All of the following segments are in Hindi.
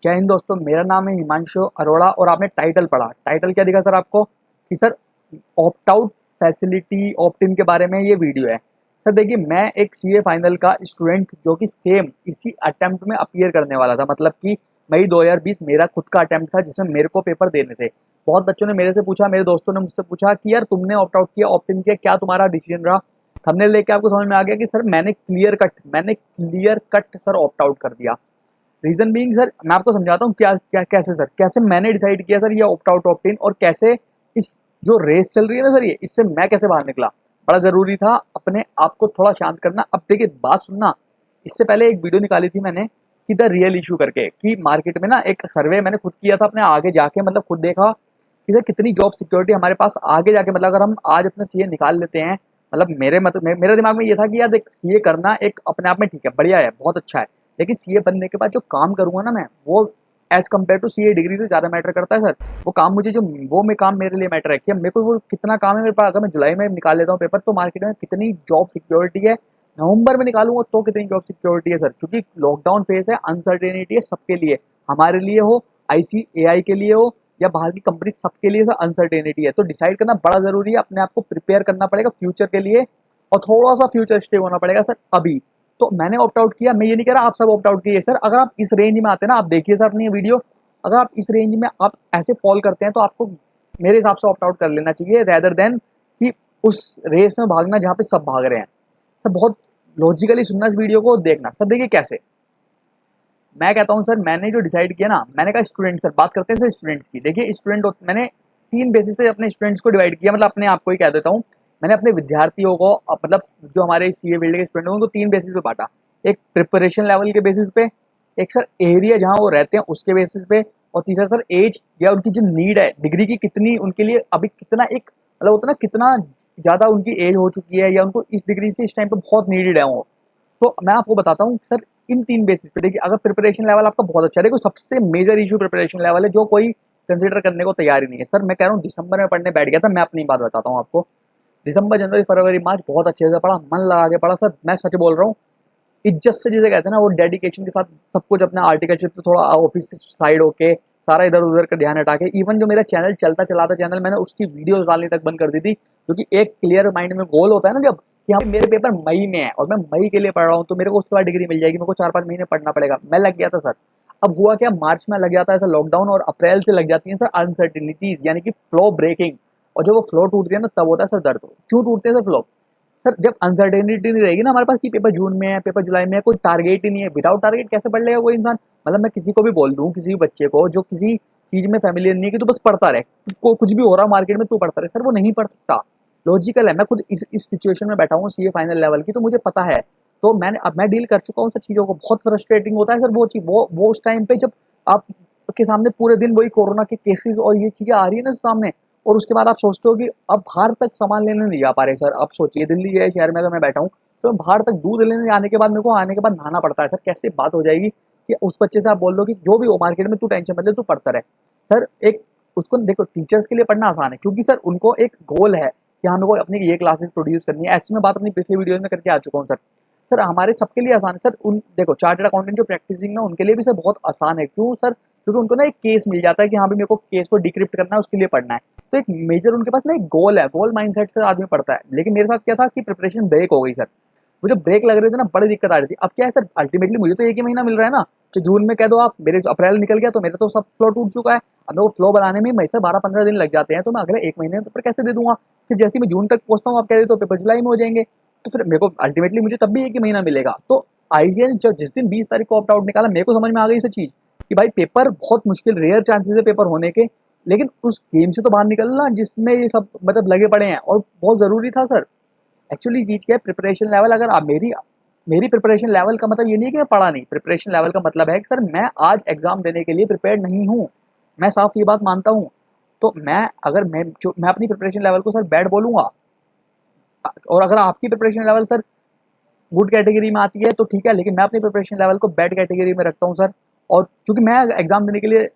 जय हिंद दोस्तों, मेरा नाम है हिमांशु अरोड़ा और आपने टाइटल पढ़ा। टाइटल क्या दिखा सर आपको कि sir opt out facility opt इन के बारे में ये वीडियो है। सर देखिए, मैं एक सीए फाइनल का स्टूडेंट जो कि सेम इसी अटेम्प्ट में अपीयर करने वाला था। मतलब कि मई 2020 मेरा खुद का अटेम्प्ट था जिसमें मेरे को पेपर देने थे। बहुत बच्चों ने मेरे से पूछा, मेरे दोस्तों ने मुझसे पूछा कि यार तुमने ऑप्ट आउट किया, ऑप्ट इन किया, क्या तुम्हारा डिसीजन रहा। हमने लेके आपको समझ में आ गया कि सर मैंने clear cut sir opt out कर दिया। रीजन बीइंग सर, मैं आपको समझाता हूँ क्या क्या कैसे सर, कैसे मैंने डिसाइड किया सर ये ऑप्ट आउट ऑप्ट इन, और कैसे इस जो रेस चल रही है ना सर, ये इससे मैं कैसे बाहर निकला। बड़ा जरूरी था अपने आप को थोड़ा शांत करना। अब देखिए बात सुनना, इससे पहले एक वीडियो निकाली थी मैंने कि द रियल इशू करके, कि मार्केट में ना एक सर्वे मैंने खुद किया था अपने आगे जाके, मतलब खुद देखा कि सर कितनी जॉब सिक्योरिटी हमारे पास आगे जाके, मतलब अगर हम आज अपने सीए निकाल लेते हैं, मतलब मेरे दिमाग में ये था कि यार देख, सीए करना एक अपने आप में ठीक है, बढ़िया है, बहुत अच्छा है, लेकिन सीए बनने के बाद जो काम करूंगा ना मैं, वो as compare to CA degree से ज्यादा मैटर करता है सर। वो काम मुझे जो वो मैं काम मेरे लिए मैटर है कि मेरे को वो कितना काम है मेरे पास। अगर मैं जुलाई में निकाल लेता हूँ पेपर, तो मार्केट में कितनी जॉब सिक्योरिटी है, नवंबर में निकालूंगा तो कितनी जॉब सिक्योरिटी है सर। क्योंकि लॉकडाउन फेज है, अनसर्टेनिटी है सबके लिए, हमारे लिए हो, आईसीएआई के लिए हो, या बाहर की कंपनी, सबके लिए सर अनसर्टेनिटी है। तो डिसाइड करना बड़ा जरूरी है, अपने आप को प्रिपेयर करना पड़ेगा फ्यूचर के लिए, और थोड़ा सा फ्यूचर स्टे होना पड़ेगा सर अभी। तो मैंने ऑप्ट आउट किया, मैं ये नहीं कह रहा आप सब ऑप्ट आउट कीजिए सर। अगर आप इस रेंज में आते हैं ना, आप देखिए सर अपनी ये वीडियो, अगर आप इस रेंज में आप ऐसे फॉल करते हैं तो आपको मेरे हिसाब से ऑप्ट आउट कर लेना चाहिए, रेदर देन कि उस रेस में भागना जहाँ पे सब भाग रहे हैं। सर बहुत लॉजिकली सुनना इस वीडियो को, देखना सर। देखिए कैसे मैं कहता हूँ सर, मैंने जो डिसाइड किया ना, मैंने कहा स्टूडेंट सर, बात करते हैं सर स्टूडेंट्स की। देखिए स्टूडेंट मैंने 3 बेसिस पे अपने स्टूडेंट्स को डिवाइड किया, मतलब अपने आप को ही कह देता हूँ। मैंने अपने विद्यार्थियों को मतलब जो हमारे सीए फील्ड के स्टूडेंट हैं उनको 3 बेसिस पे बांटा। एक प्रिपरेशन लेवल के बेसिस पे, एक सर एरिया जहाँ वो रहते हैं उसके बेसिस पे, और तीसरा सर एज या उनकी जो नीड है डिग्री की, कितनी उनके लिए अभी कितना एक मतलब होता है ना, कितना ज़्यादा उनकी एज हो चुकी है, या उनको इस डिग्री से इस टाइम पे बहुत नीडेड है वो। तो मैं आपको बताता हूँ सर, इन 3 बेसिस पे देखिए, अगर प्रिपरेशन लेवल आपका बहुत अच्छा है, देखो सबसे मेजर इशू प्रिपरेशन लेवल है, जो कोई कंसिडर करने को तैयार ही नहीं है सर। मैं कह रहा हूँ दिसंबर में पढ़ने बैठ गया था, मैं अपनी बात बताता हूँ आपको। दिसंबर, जनवरी, फरवरी, मार्च बहुत अच्छे से पढ़ा, मन लगा के पढ़ा सर, मैं सच बोल रहा हूँ। इज्जत से जिसे कहते हैं ना, वो डेडिकेशन के साथ सब कुछ अपना आर्टिकलशिप से थोड़ा ऑफिस से साइड होके, सारा इधर उधर का ध्यान हटा के, इवन जो मेरा चैनल चलता चलाता चैनल, मैंने उसकी वीडियोस डालने तक बंद कर दी थी। क्योंकि एक क्लियर माइंड में गोल होता है ना, जब कि हाँ मेरे पेपर मई में है और मैं मई के लिए पढ़ रहा हूँ, तो मेरे को उसके बाद डिग्री मिल जाएगी, मेरे को 4-5 महीने पढ़ना पड़ेगा। मैं लग गया था सर। अब हुआ क्या, मार्च में लग जाता है सर लॉकडाउन, और अप्रैल से लग जाती है सर अनसर्टिनिटीज, यानी कि फ्लो ब्रेकिंग। और जब वो फ्लो टूटती है ना, तब होता है सर दर्द। क्यों टूटते हैं सर फ्लो? सर जब अनसर्टेनिटी नहीं रहेगी ना हमारे पास कि पेपर जून में है, पेपर जुलाई में है, कोई टारगेट ही नहीं है, विदाउट टारगेट कैसे पढ़ लेगा कोई इंसान। मतलब मैं किसी को भी बोल दूं, किसी भी बच्चे को जो किसी चीज में फैमिलियर नहीं है, कि तू बस पढ़ता रहे, कुछ भी हो रहा मार्केट में तू पढ़ता रहे, सर वो नहीं पढ़ सकता। लॉजिकल है, मैं खुद इस सिचुएशन में बैठा हूँ सीए फाइनल लेवल की, तो मुझे पता है। तो मैं डील कर चुका हूँ सर चीजों को। बहुत फ्रस्ट्रेटिंग होता है सर वो चीज, वो उस टाइम पे जब आप के सामने पूरे दिन वही कोरोना के केसेस और ये चीजें आ रही है ना सामने, और उसके बाद आप सोचते हो कि अब बाहर तक सामान लेने नहीं जा पा रहे सर। आप सोचिए दिल्ली जैसे शहर में अगर मैं बैठा हूँ, तो बाहर तक दूध लेने जाने के बाद मेरे को आने के बाद नहाना पड़ता है सर। कैसे बात हो जाएगी कि उस बच्चे से आप बोल दो कि जो भी हो मार्केट में तू टेंशन मत ले, तू पढ़ता रहे। सर एक उसको देखो, टीचर्स के लिए पढ़ना आसान है क्योंकि सर उनको एक गोल है कि हमें को अपनी ये क्लासेस प्रोड्यूस करनी है। ऐसी मैं बात अपनी पिछली वीडियो में करके आ चुका हूँ सर। सर हमारे सबके लिए आसान है सर। उन देखो चार्टर्ड अकाउंटेंट जो प्रैक्टिसिंग ना, उनके लिए भी सर बहुत आसान है। क्यों सर? क्योंकि उनको ना एक केस मिल जाता है कि हाँ भी मेरे को केस को डिक्रिप्ट करना है, उसके लिए पढ़ना है। तो एक मेजर उनके पास ना एक गोल है, गोल माइंडसेट से आदमी पढ़ता है। लेकिन मेरे साथ क्या था कि प्रिपरेशन ब्रेक हो गई सर। वो जो ब्रेक लग रहे थे ना, बड़ी दिक्कत आ रही थी। अब क्या है सर, अल्टीमेटली मुझे तो 1 ही महीना मिल रहा है ना। तो जून में कह दो आप, मेरे अप्रैल निकल गया तो मेरा तो सब फ्लो टूट चुका है। अब वो फ्लो बनाने में मैं सर 12-15 दिन लग जाते हैं, तो मैं अगले 1 महीने में पेपर कैसे दे दूंगा? फिर जैसे मैं जून तक पहुंचता हूँ, आप कह रहे तो पेपर जुलाई में हो जाएंगे, तो फिर मेरे को अल्टीमेटली मुझे तब भी 1 ही महीना मिलेगा। तो आईजीएन जब जिस दिन 20 तारीख को ऑप्ट आउट निकाला, मेरे को समझ में आ गई इस चीज कि भाई पेपर बहुत मुश्किल, रेयर चांसेस है पेपर होने के, लेकिन उस गेम से तो बाहर निकलना जिसमें ये सब मतलब लगे पड़े हैं, और बहुत जरूरी था सर। एक्चुअली चीज क्या है, प्रिपरेशन लेवल, अगर आप मेरी मेरी प्रिपरेशन लेवल का मतलब ये नहीं है कि मैं पढ़ा नहीं। प्रिपरेशन लेवल का मतलब है कि सर मैं आज एग्जाम देने के लिए प्रिपेयर नहीं हूँ। मैं साफ ये बात मानता हूँ। तो मैं अपनी प्रिपरेशन लेवल को सर बैड बोलूंगा, और अगर आपकी preparation level sir good category में आती है तो ठीक है, लेकिन मैं अपनी प्रिपरेशन लेवल को बैड कैटेगरी में रखता हूँ सर। और क्योंकि मैं एग्जाम देने के लिए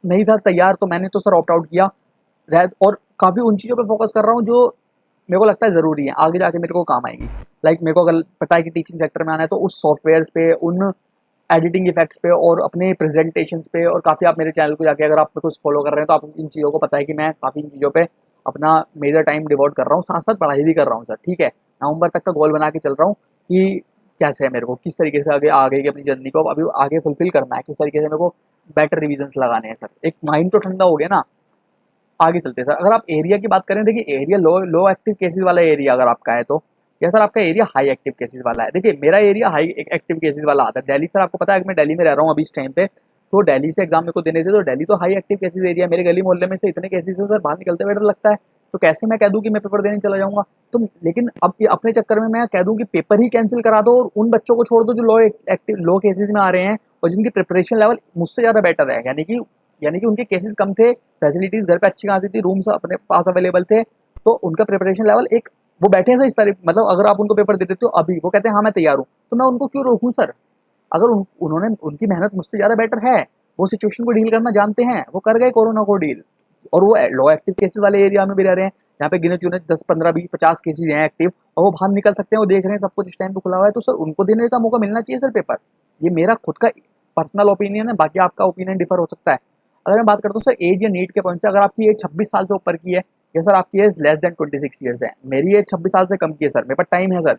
नहीं था तैयार, तो मैंने तो सर ऑप्ट आउट किया। और काफ़ी उन चीज़ों पे फोकस कर रहा हूँ जो मेरे को लगता है ज़रूरी है, आगे जाके मेरे को काम आएगी। लाइक मेरे को अगर पता है कि टीचिंग सेक्टर में आना है, तो उस सॉफ्टवेयर्स पे, उन एडिटिंग इफेक्ट्स पे और अपने प्रेजेंटेशंस पे, और काफ़ी आप मेरे चैनल को जाके अगर आप कुछ फॉलो कर रहे हैं तो आपको इन चीज़ों को पता है कि मैं काफ़ी इन चीज़ों पे अपना मेजर टाइम डिवोट कर रहा हूँ, साथ साथ पढ़ाई भी कर रहा हूँ सर। ठीक है, नवंबर तक का गोल बना के चल रहा हूँ कि कैसे है मेरे को, किस तरीके से आगे की अपनी जर्नी को अभी आगे फुलफिल करना है, किस तरीके से मेरे को बेटर रिविजन्स लगाने हैं सर। एक माइंड तो ठंडा हो गया ना, आगे चलते हैं सर। अगर आप एरिया की बात करें, देखिए एरिया लो लो एक्टिव केसेस वाला एरिया अगर आपका है तो, या सर आपका एरिया हाई एक्टिव केसेस वाला है। देखिए मेरा एरिया हाई एक्टिव केसेस वाला आता है। दिल्ली सर आपको पता है कि मैं दिल्ली में रह रहा हूँ अभी इस टाइम पे, तो दिल्ली से एग्जाम मेरे को देने थे, तो दिल्ली तो हाई एक्टिव केसेस एरिया। मेरे गली मोहल्ले में से इतने केसेस है सर, बाहर निकलते हुए डर लगता है। तो कैसे मैं कह दूं कि मैं पेपर देने चला जाऊंगा, तो लेकिन अब ये अपने चक्कर में मैं कह दूं कि पेपर ही कैंसिल करा दो और उन बच्चों को छोड़ दो जो लो केसेस में आ रहे हैं और जिनकी प्रिपरेशन लेवल मुझसे ज़्यादा बेटर है। यानी कि उनके केसेस कम थे, फैसिलिटीज़ घर पे अच्छी खासी थी, रूम्स अपने पास अवेलेबल थे, तो उनका प्रिपरेशन लेवल एक वो बैठे हैं सर इस तरह, मतलब अगर आप उनको पेपर दे देते हो अभी, वो कहते हैं हाँ मैं तैयार हूँ, तो मैं उनको क्यों रोकूँ सर? अगर उन्होंने उनकी मेहनत मुझसे ज़्यादा बेटर है, वो सिचुएशन को डील करना जानते हैं, वो कर गए कोरोना को डील, और वो लो एक्टिव केसेस वाले एरिया में भी रह रहे हैं, यहाँ पे गिने चुने 10 15 20 50 केसेज हैं एक्टिव, और वो बाहर निकल सकते हैं, वो देख रहे हैं सब कुछ इस टाइम पे खुला हुआ है, तो सर उनको देने का मौका मिलना चाहिए सर पेपर। ये मेरा खुद का पर्सनल ओपिनियन है, बाकी आपका ओपिनियन डिफर हो सकता है। अगर मैं बात करता हूँ सर एज या नीट के पॉइंट से, अगर आपकी एज 26 साल से ऊपर की है, या सर आपकी एज लेस देन 26 ईयर्स है, मेरी एज 26 साल से कम की है सर, मेरे पास टाइम है सर,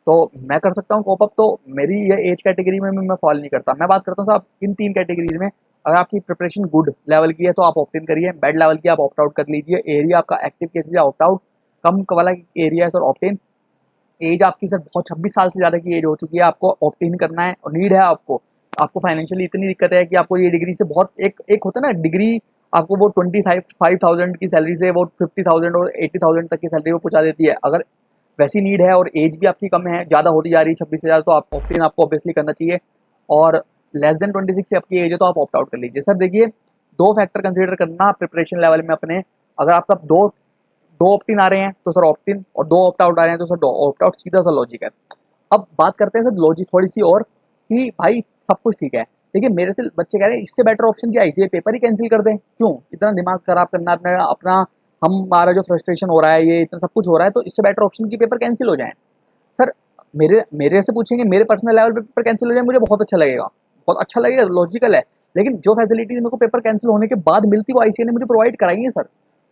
तो मैं कर सकता हूँ कोप अप, तो मेरी ये एज कैटेगरी में मैं फॉल नहीं करता। मैं बात करता हूँ सर इन 3 कैटेगरीज में, अगर आपकी प्रिपरेशन गुड लेवल की है तो आप ऑप्ट इन करिए, बैड लेवल की आप ऑप्ट आउट कर लीजिए। एरिया आपका एक्टिव केसेज है ऑप्ट आउट, कम वाला एरिया है सर ऑप्ट इन। एज आपकी सर बहुत 26 साल से ज़्यादा की एज हो चुकी है, आपको ऑप्ट इन करना है और नीड है आपको, आपको फाइनेंशियली इतनी दिक्कत है कि आपको ये डिग्री से बहुत एक होता है ना डिग्री, आपको वो 25,000 की सैलरी से वो 50,000 और 80,000 तक की सैलरी वो पहुंचा देती है। अगर वैसी नीड है और एज भी आपकी कम है, ज़्यादा होती जा रही है 26 से ज़्यादा, तो आप ऑप्ट इन आपको ऑब्वियसली करना चाहिए, और लेस देन 26 से आपकी एज है तो आप ऑप्ट आउट कर लीजिए। सर देखिए, दो फैक्टर कंसिडर करना प्रिपरेशन लेवल में अपने, अगर आपका दो दो ऑप्ट इन आ रहे हैं तो सर ऑप्ट इन, और दो ऑप्ट आउट आ रहे हैं तो सर ऑप्ट आउट, सीधा सा लॉजिक है। अब बात करते हैं सर लॉजिक थोड़ी सी और, कि भाई सब कुछ ठीक है, देखिए मेरे से बच्चे कह रहे हैं इससे बेटर ऑप्शन क्या है, इसे पेपर ही कैंसिल कर दें, क्यों इतना दिमाग खराब करना अपना अपना हमारा जो फ्रस्ट्रेशन हो रहा है, ये इतना सब कुछ हो रहा है, तो इससे बेटर ऑप्शन की पेपर कैंसिल हो जाए। सर मेरे मेरे से पूछेंगे मेरे पर्सनल लेवल पे पेपर कैंसिल हो जाए, मुझे बहुत अच्छा लगेगा, बहुत अच्छा लगेगा, लॉजिकल है। लेकिन जो फैसिलिटीज मेरे को पेपर कैंसिल होने के बाद मिलती वो आईसीए ने मुझे प्रोवाइड कराई है सर,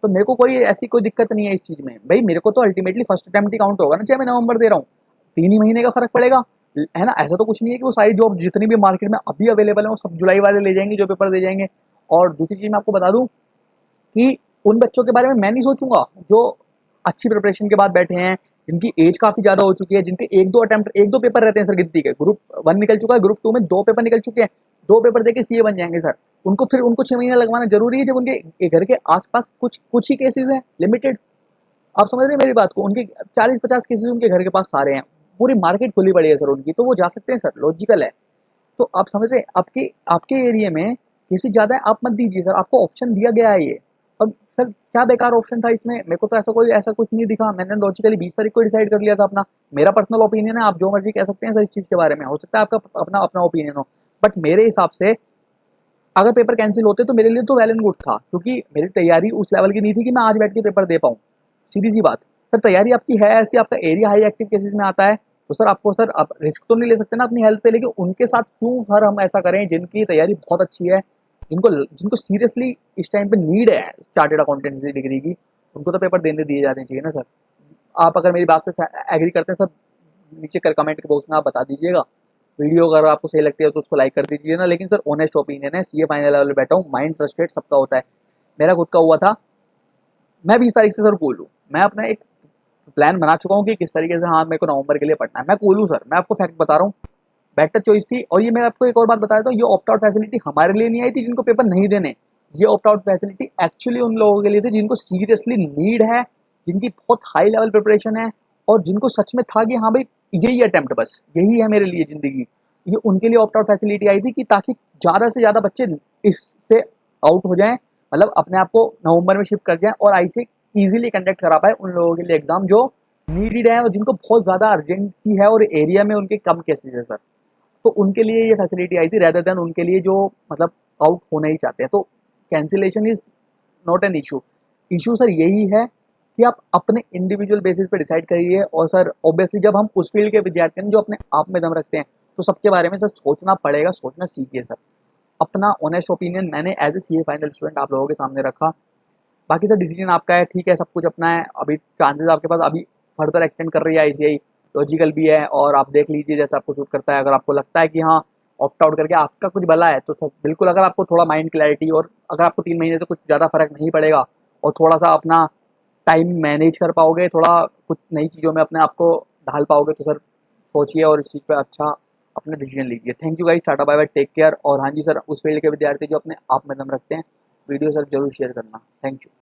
तो मेरे को कोई ऐसी कोई दिक्कत नहीं है इस चीज़ में। भाई मेरे को तो अल्टीमेटली फर्स्ट अटेम्प्ट ही काउंट होगा ना, चाहे मैं नवंबर दे रहा हूँ, 3 ही महीने का फर्क पड़ेगा, है ना। ऐसा तो कुछ नहीं है कि वो सारी जॉब जितनी भी मार्केट में अभी अवेलेबल है वो सब जुलाई वाले ले जाएंगे जो पेपर दे जाएंगे। और दूसरी चीज़ मैं आपको बता दूं कि उन बच्चों के बारे में मैं नहीं सोचूंगा जो अच्छी प्रिपरेशन के बाद बैठे हैं, जिनकी एज काफ़ी ज़्यादा हो चुकी है, जिनके एक दो पेपर रहते हैं सर गिनती के, ग्रुप 1 निकल चुका है, ग्रुप 2 में 2 पेपर निकल चुके हैं, 2 पेपर देके सीए बन जाएंगे सर। उनको 6 महीने लगवाना जरूरी है, जब उनके घर के आसपास कुछ ही केसेज हैं लिमिटेड। आप समझ रहे हैं मेरी बात को, उनके 40-50 केसेज उनके घर के पास सारे हैं, पूरी मार्केट खुली पड़ी है सर उनकी, तो वो जा सकते हैं सर, लॉजिकल है। तो आप समझ रहे हैं, आपके आपके एरिया में केसेस ज़्यादा है, आप मत दीजिए सर, आपको ऑप्शन दिया गया है ये। और सर क्या बेकार ऑप्शन था इसमें, मेरे को तो ऐसा कुछ नहीं दिखा, मैंने लॉजिकली 20 तारीख को डिसाइड कर लिया था अपना। मेरा पर्सनल ओपिनियन है, आप जो मर्जी कह सकते हैं सर इस चीज़ के बारे में, हो सकता है आपका अपना अपना ओपिनियन हो, बट मेरे हिसाब से अगर पेपर कैंसिल होते तो मेरे लिए तो वेल एंड गुड था, क्योंकि मेरी तैयारी उस लेवल की नहीं थी कि मैं आज बैठ के पेपर दे पाऊँ, सीधी सी बात। सर तैयारी आपकी है ऐसी, आपका एरिया हाई एक्टिव केसेस में आता है, तो सर आपको सर आप रिस्क तो नहीं ले सकते ना अपनी हेल्थ पे, लेकिन उनके साथ क्यों सर हम ऐसा करें जिनकी तैयारी बहुत अच्छी है, जिनको जिनको सीरियसली इस टाइम पे नीड है चार्टेड अकाउंटेंसी डिग्री की, उनको तो पेपर देने दिए जाने चाहिए ना सर। आप अगर मेरी बात से एग्री करते हैं सर, नीचे कर कमेंट के बॉक्स में आप बता दीजिएगा। वीडियो अगर आपको सही लगती है तो उसको लाइक कर दीजिए ना, लेकिन सर ऑनेस्ट ओपिनियन है, सीए फाइनल लेवल पे बैठा हूँ, माइंड फ्रस्ट्रेट सबका होता है, मेरा खुद का हुआ था। मैं 20 तारीख से सर कूल हूँ, मैं अपना एक प्लान बना चुका हूँ कि किस तरीके से हाँ मेरे को नवंबर के लिए पढ़ना है, मैं कूल हूँ सर, मैं आपको फैक्ट बता रहा हूँ, बेटर चॉइस थी। और ये मैं आपको एक और बात बता देता हूँ, ये ऑप्ट आउट फैसिलिटी हमारे लिए नहीं आई थी जिनको पेपर नहीं देने, ये ऑप्ट आउट फैसिलिटी एक्चुअली उन लोगों के लिए थी जिनको सीरियसली नीड है, जिनकी बहुत हाई लेवल प्रिपरेशन है, और जिनको सच में था कि हाँ भाई यही अटेम्प्ट बस यही है मेरे लिए ज़िंदगी, ये उनके लिए ऑप्ट आउट फैसिलिटी आई थी कि ताकि ज़्यादा से ज़्यादा बच्चे इससे आउट हो जाएं, मतलब अपने आप को नवंबर में शिफ्ट कर जाएं और आई से ईजिली कंडक्ट करा पाए उन लोगों के लिए एग्जाम जो नीडेड है और जिनको बहुत ज़्यादा अर्जेंसी है और एरिया में उनके कम केसेज है सर, तो उनके लिए ये फैसिलिटी आई थी, रेदर देन उनके लिए जो मतलब आउट होना ही चाहते हैं। तो cancellation is not an issue, issue sir यही है कि आप अपने इंडिविजुअल बेसिस पे डिसाइड करिए, और सर ऑब्वियसली जब हम उस फील्ड के विद्यार्थी हैं जो अपने आप में दम रखते हैं, तो सबके बारे में सर सोचना पड़ेगा, सोचना सीखिए सर। अपना ऑनेस्ट ओपिनियन मैंने as a CA final student आप लोगों के सामने रखा। बाकी सर डिसीजन आपका है, ठीक है, सब कुछ अपना है। अभी चांसेस आपके पास अभी फर्दर एक्सटेंड कर रही है आईसीआई, लॉजिकल भी है, और आप देख लीजिए जैसा आपको सूट करता है। अगर आपको लगता है कि हाँ ऑप्ट आउट करके आपका कुछ भला है तो सर बिल्कुल, अगर आपको थोड़ा माइंड क्लैरिटी, और अगर आपको 3 महीने से कुछ ज़्यादा फर्क नहीं पड़ेगा और थोड़ा सा अपना टाइम मैनेज कर पाओगे, थोड़ा कुछ नई चीज़ों में अपने आप को ढाल पाओगे, तो सर सोचिए और इस चीज़ पे अच्छा अपने डिसीजन लीजिए। Thank you guys, tata bye bye, take care. और हाँ जी सर, उस फील्ड के विद्यार्थी जो अपने आप में दम रखते हैं, वीडियो सर जरूर शेयर करना। Thank you.